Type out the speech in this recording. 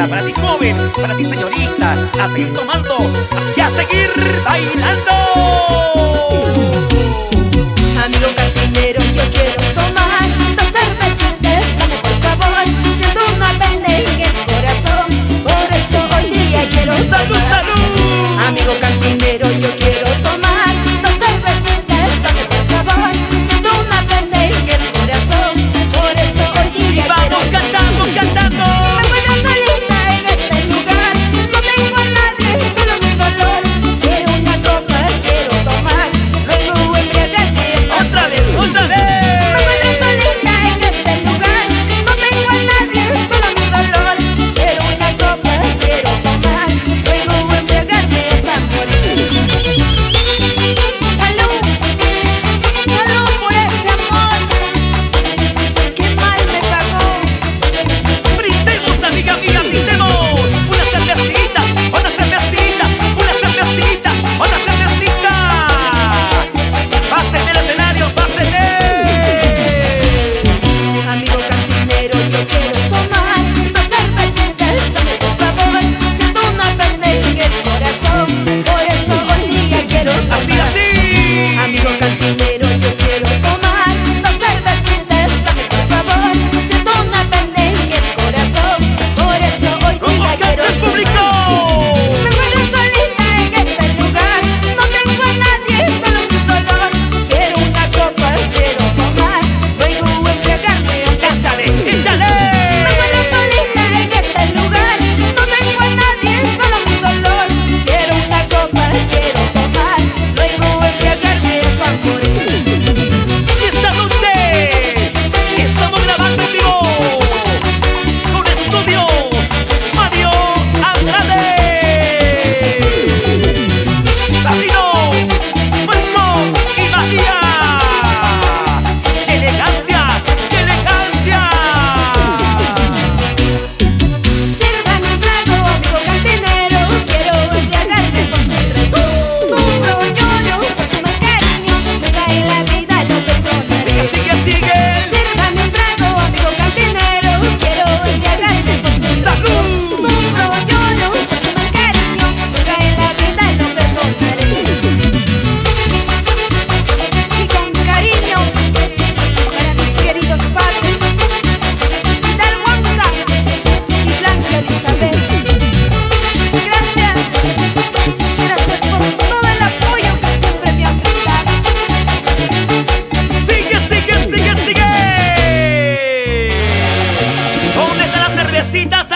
señora, para ti joven, para ti señorita, a seguir tomando y a seguir bailando. Amigo cantinero, yo quiero tomar dos cervecitas, dame por favor. Siento una pena en el corazón, por eso hoy día quiero tomar. ¡Salud, salud! Amigo cantinero, yo quiero tomar dos cervecitas, dame por favor. Siento una pena en el corazón, por eso hoy día quiero Vamos cantando, cantando. Me encuentro solita en este lugar, no tengo a nadie, solo mi dolor. Quiero una copa, quiero tomar, luego embriagarme. Otra vez, otra vez. Me encuentro solita en este lugar, no tengo a nadie, solo mi dolor. Quiero una copa, quiero tomar, luego embriagarme hasta morir. Salud, salud por ese amor que mal me pagó. Brindemos, amiga mía, brindemos. Una cervecita, una cervecita, una cervecita, una cervecita. Pasen el escenario, pasen. Amigo cantinero, yo quiero tomar dos cervecitas, dame por favor. Siento una pena en el corazón, por eso hoy día quiero Así, tomar. así. Amigo cantinero, yo quiero tomar dos cervecitas, dame por favor. Siento una pena en el corazón, por eso hoy ¿Cómo día canta quiero el público? tomar. Me encuentro solita en este lugar, no tengo a nadie, solo mi dolor. Quiero una copa, quiero tomar, luego embriagarme hasta Échale, échale. me encuentro solita en este lugar, no tengo a nadie, solo mi dolor. Quiero una copa, quiero tomar, luego embriagarme hasta morir. Y esta noche estamos grabando en vivo con Estudios Mario Andrade. Sabrinos, Marcos y María. ¡Qué elegancia! ¡Qué elegancia! Sírvame un trago, amigo cantinero, quiero embriagarme por sus tres. Sufro, lloro, asumo el cariño, nunca en la vida lo perdonaré. Sigue, sigue. Sírvame un trago, amigo cantinero, quiero embriagarme por sus ¡Salud! Sufro, lloro, asumo el cariño, nunca en la vida lo perdonaré. Y con cariño para mis queridos padres, Vidal Huanca y Blanca Elizabeth. Gracias, gracias por todo el apoyo que siempre me han brindado. ¡Sigue, sigue, sigue, sigue! ¿Dónde están las cervecitas?